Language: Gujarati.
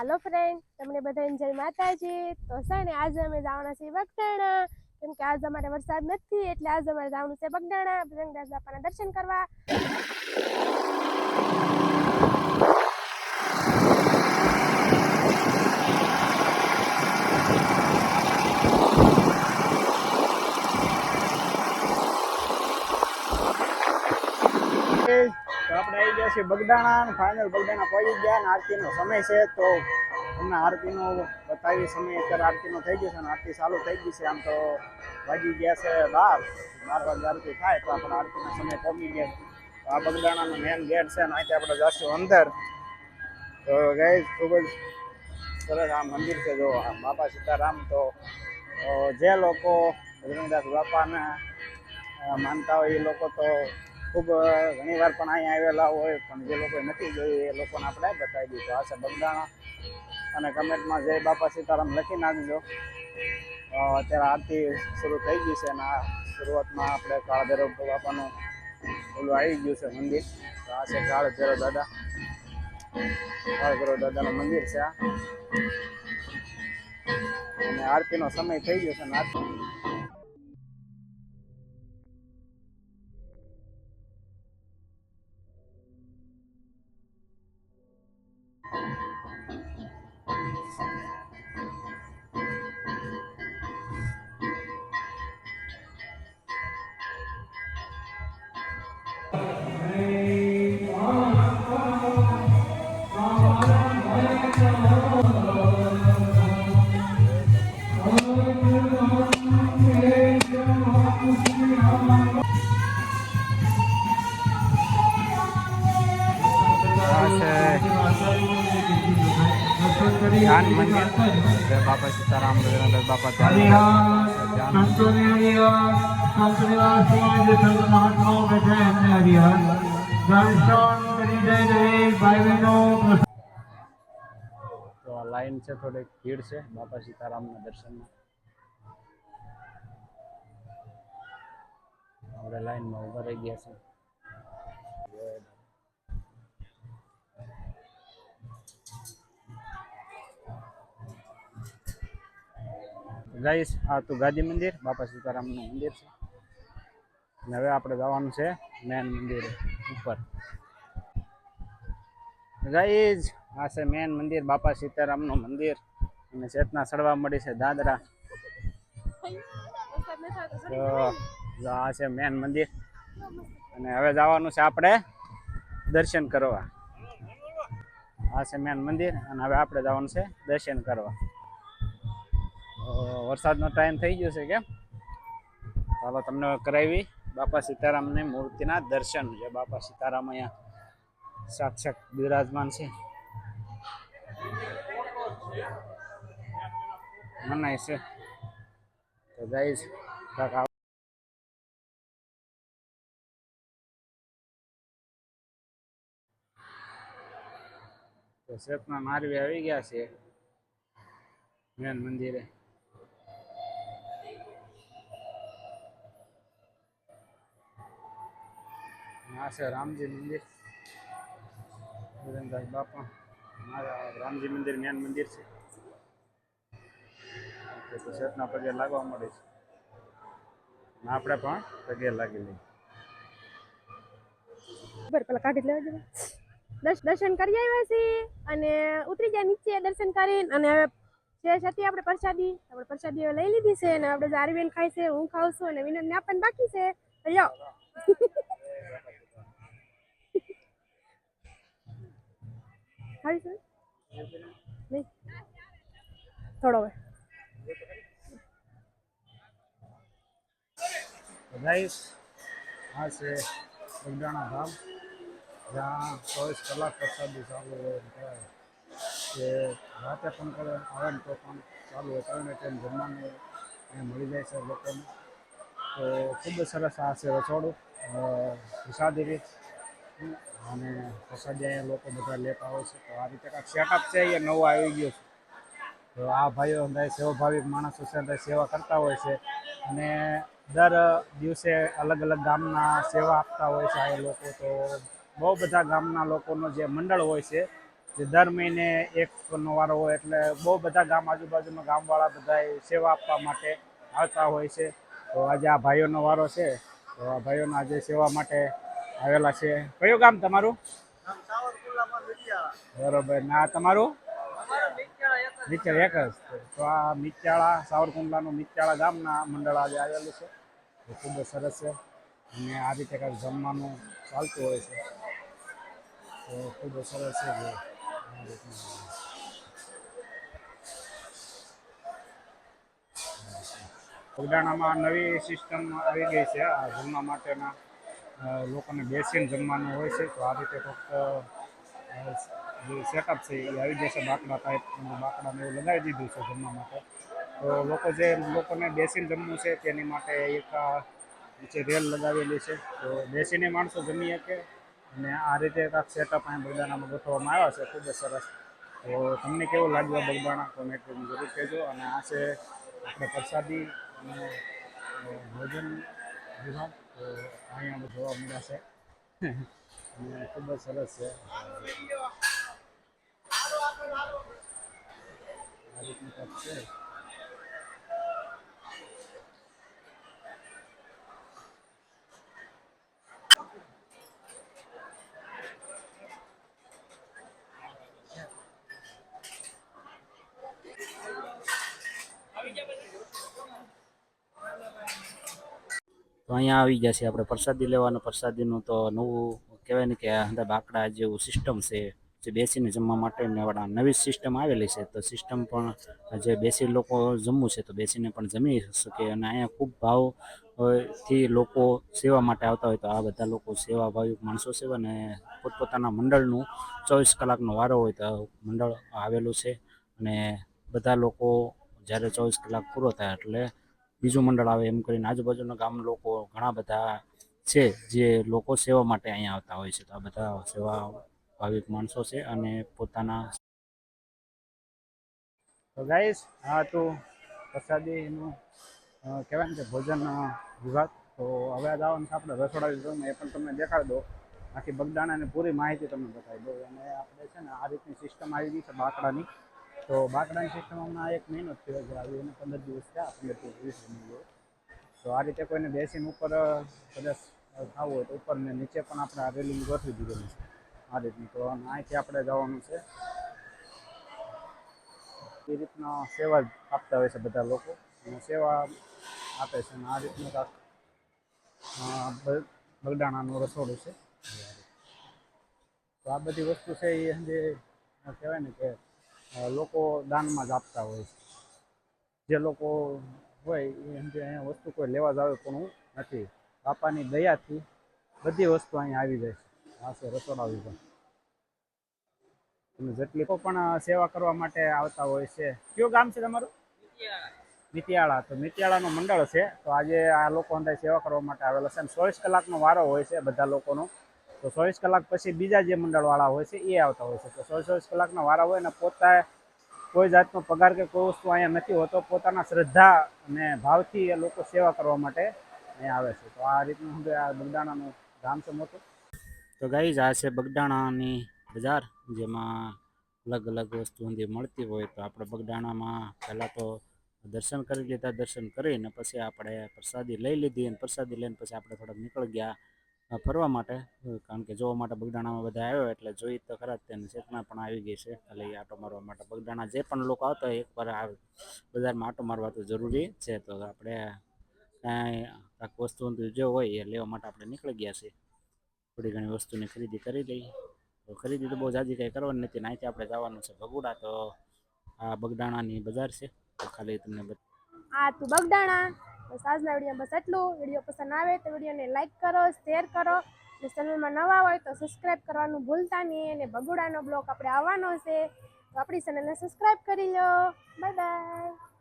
હાલો ફ્રેન્ડ, તમને બધાને જય માતાજી। તો છે ને આજે અમે જવાના છીએ બગદાણા, કેમ કે આજે અમારે વરસાદ નથી એટલે આજે અમારે જવાનું છે બગદાણા બજરંગદાસ બાપાના દર્શન કરવા। તો આપણે આવી ગયા છીએ બગદાણા, ફાઇનલ બગદાણા પહોંચી ગયા અને આરતીનો સમય છે તો તમને આરતીનો બતાવી સમય અત્યારે આરતીનો થઈ ગયો છે અને આરતી ચાલુ થઈ ગઈ છે। આમ તો વાગી ગયા છે 12 વાગે આરતી થાય તો આપણે આરતીનો સમય પહોંચી ગયા। તો આ બગદાણાનો મેન ગેટ છે અને અહીંથી આપણે જઈશું અંદર। તો ગાઈસ ખૂબ જ સરસ આ મંદિર છે, જો બાપા સીતારામ। તો જે લોકો બજરંગદાસ બાપાને માનતા હોય એ લોકો તો ખૂબ ઘણી વાર પણ અહીંયા આવેલા હોય, પણ જે લોકો નથી જોયું એ લોકોને આપણે બતાવી દીધું। આ છે બગદાણા અને કમેન્ટમાં જય બાપા સીતારામ લખી નાખજો। અત્યારે આરતી શરૂ થઈ ગઈ છે અને આ શરૂઆતમાં આપણે કાળ ભૈરવ બાપાનું ઓલું આવી ગયું છે મંદિર। તો આ છે કાળ ભૈરવ દાદા, કાળ ભૈરવ દાદાનું મંદિર છે આ, અને આરતીનો સમય થઈ ગયો છે અને આરતી ધ્યાન મંદિર જય બાપા સીતારામ બજરંગદાસ બાપા તો લાઈન છે, થોડીક ભીડ છે બાપા સીતારામના દર્શનમાં। આપણે લાઈનમાં ઉભા રહી ગયા છે। ગાઈસ આ તો ગાદી મંદિર બાપા સીતારામનું મંદિર છે અને હવે આપણે જવાનું છે મેન મંદિર ઉપર। ગાઈસ આ છે મેન મંદિર બાપા સીતારામનું મંદિર અને ચેતના સડવા મળી છે દાદરા। તો આ છે મેન મંદિર અને હવે જવાનું છે આપણે દર્શન કરવા। આ છે મેન મંદિર અને હવે આપણે જવાનું છે દર્શન કરવા। વરસાદનો ટાઈમ થઈ ગયો છે કેમ, ચાલો તમને કરાવી બાપા સીતારામની મૂર્તિના દર્શન। જે બાપા સીતારામ અહીંયા સાક્ષાત બિરાજમાન છે, મનાય છે। તો ગાઈસ તો ચેતના મારવી આવી ગયા છે મેન મંદિરે। આ છે રામજી મંદિર, બજરંગદાસ બાપા રામજી મંદિર મેન મંદિર છે। તો ચેતના પગે લાગવા મળે છે, આપણે પણ પગે લાગી લઈએ। પેલા કાઢી લેવા દર્શન કરી આવ્યા છીએ અને ઉતરી ગયા નીચે દર્શન કરીને, અને હવે જે હતી આપણે પ્રસાદી હવે લઈ લીધી છે અને આપણે આરવીએન ખાય છે, હું ખાઉં છું અને વિનોદને આપણને બાકી છે। લ્યો ખાવી છે નહીં થોડો હવે ગાઈસ આ છે બગદાણા ધામ, જ્યાં 24 કલાક પ્રસાદી ચાલુ હોય કે રાતે પણ કરે આવે ને તો પણ ચાલુ હોય, કારણ કે જમવાનું અહીંયા મળી જાય છે લોકોને। તો ખૂબ જ સરસ આ છે રસોડું, પ્રસાદી રીત અને પ્રસાદી અહીંયા લોકો બધા લેતા હોય છે। તો આ રીતે કાંઈક સેટઅપ છે એ નવું આવી ગયું છે। તો આ ભાઈઓ સેવાભાવિક માણસો છે સેવા કરતા હોય છે અને દર દિવસે અલગ અલગ ગામના સેવા આપતા હોય છે આ લોકો। તો બહુ બધા ગામના લોકોનો જે મંડળ હોય છે જે દર મહિને એકનો વારો હોય એટલે બહુ બધા ગામ આજુબાજુના ગામવાળા બધા સેવા આપવા માટે આવતા હોય છે. તો આજે આ ભાઈઓનો વારો છે, તો આ ભાઈઓના આજે સેવા માટે આવેલા છે. કયું ગામ તમારું? બરોબર. ને આ તમારું? મિત્યાળા એક જ. તો આ મિત્યાળા સાવરકુંડલાનું મિત્યાળા ગામના મંડળ આજે આવેલું છે. તો ખૂબ જ સરસ છે. અને આ રીતે કાંઈક જમવાનું ચાલતું હોય છે. તો ખૂબ જ સરસ છે જે આ રીતનું. બગદાણામાં નવી સિસ્ટમ આવી ગઈ છે આ જમવા માટેના. લોકોને બેસીને જમવાનું હોય છે. તો આ રીતે ફક્ત જે સેટઅપ છે એ આવી જશે. બાકડા ટાઈપ બાકડાને એવું લગાવી દીધું છે જમવા માટે. તો લોકોને બેસીને જમવું છે તેની માટે એક નીચે રેલ લગાવેલી છે. તો બેસીને માણસો જમી શકે. અને આ રીતે કાંઈક સેટઅપ અહીં બગદાણામાં ગોઠવવામાં આવ્યા છે. ખૂબ જ સરસ. તો તમને કેવું લાગ્યું બગદાણા કોમેન્ટની જરૂર કહેજો. અને આ છે આપણે પ્રસાદી અને ભોજન વિભાગ. તો અહીંયા જોવા મળ્યા છે. અને ખૂબ જ સરસ છે. આ રીતનું કાંઈક છે. તો અહીંયા આવી ગયા છે આપણે પ્રસાદી લેવાનું. પ્રસાદીનું તો નવું કહેવાય ને કે અંદર બાકડા જેવું સિસ્ટમ છે, જે બેસીને જમવા માટે નવી સિસ્ટમ આવેલી છે. તો સિસ્ટમ પણ જે બેસી લોકો જમવું છે તો બેસીને પણ જમી શકે. અને અહીંયા ખૂબ ભાવથી લોકો સેવા માટે આવતા હોય. તો આ બધા લોકો સેવાભાવી માણસો છે અને પોતપોતાના મંડળનું 24 કલાકનો વારો હોય તો મંડળ આવેલું છે. અને બધા લોકો જ્યારે 24 કલાક પૂરો થાય એટલે બીજું મંડળ આવે એમ કરીને આજુબાજુના ગામ લોકો ઘણા બધા છે જે લોકો સેવા માટે અહીંયા આવતા હોય છે. તો આ બધા સેવા ભાવિક માણસો છે અને પોતાના. તો ગાઈસ આ હતું પ્રસાદીનું કહેવાય ને કે ભોજન વિભાગ. તો હવે જવાનું છે આપણે રસોડા વિભાગમાં. એ પણ તમને દેખાડી દો. આખી બગદાણાની પૂરી માહિતી તમને બતાવી દો. અને આપણે છે ને આ રીતની સિસ્ટમ આવી ગઈ છે બાકડાની. તો બાકડાની સિસ્ટમ હમણાં 1 મહિનો જ થયો છે આવી, એને 15 દિવસ થયા, 15 થી 20 દિવસ. તો આ રીતે કોઈને બેસીને ઉપર કદાચ થવું હોય તો ઉપર ને નીચે પણ આપણે આ રેલિંગ ગોઠવી દીધેલી છે આ રીતની. તો અહીંથી આપણે જવાનું છે. એ રીતના સેવા આપતા હોય છે બધા લોકો. અને સેવા આપે છે. અને આ રીતનું બગદાણાનું રસોડું છે. તો આ બધી વસ્તુ છે એ જે કહેવાય ને કે લોકો દાનમાં જ આપતા હોય છે. જે લોકો હોય એ અહીંયા વસ્તુ કોઈ લેવા જાવે પણ નથી. બાપાની દયાથી બધી વસ્તુ અહીંયા આવી જાય છે. આ છે રસોડા વિભાગ. અને જેટલી પણ સેવા કરવા માટે આવતા હોય છે. કયું ગામ છે તમારું? મિતિયાળા. તો મિતિયાળાનું મંડળ છે. તો આજે આ લોકો અંદર સેવા કરવા માટે આવેલા છે. અને 24 કલાકનો વારો હોય છે બધા લોકોનો. તો 24 કલાક પછી બીજા જે મંડળવાળા હોય છે એ આવતા હોય છે. તો 24 કલાકના વારા હોય ને પોતા કોઈ જાતનો પગાર કે કોઈ વસ્તુ અહીંયા નથી હોતો. પોતાના શ્રદ્ધા અને ભાવથી એ લોકો સેવા કરવા માટે અહીંયા આવે છે. તો આ રીતનું આ બગદાણાનું ગામ છે મોટું. તો ગાઈઝ આ છે બગદાણાની બજાર, જેમાં અલગ અલગ વસ્તુ મળતી હોય. તો આપણે બગદાણામાં પહેલાં તો દર્શન કરી લીધા. દર્શન કરીને પછી આપણે પ્રસાદી લઈ લીધી. અને પ્રસાદી લઈને પછી આપણે થોડાક નીકળી ગયા ફરવા માટે. કારણ કે જોવા માટે બગદાણામાં બધા આવ્યો એટલે જોઈ તો ખરા જ. તેને ચેતના પણ આવી ગઈ છે ખાલી આટો મારવા માટે. બગદાણા જે પણ લોકો આવતા હોય એકવાર બજારમાં આટો મારવા તો જરૂરી છે. તો આપણે કાંઈ વસ્તુ જે હોય એ લેવા માટે આપણે નીકળી ગયા છીએ. થોડી ઘણી વસ્તુની ખરીદી કરી લઈ. તો ખરીદી તો બહુ જાજી કંઈ કરવાની નથી. અહીંથી આપણે જવાનું છે ભગુડા. તો આ બગદાણાની બજાર છે. તો ખાલી તમને આ તું બગદાણા. બસ આજના વિડીયો બસ એટલું. વિડીયો પસંદ આવે તો વિડીયોને લાઈક કરો, શેર કરો. અને ચેનલમાં નવા હોય તો સબસ્ક્રાઈબ કરવાનું ભૂલતા નહીં. અને ભગુડાનો બ્લોગ આપણે આવવાનો છે તો આપણી ચેનલને સબસ્ક્રાઈબ કરી લો. Bye bye.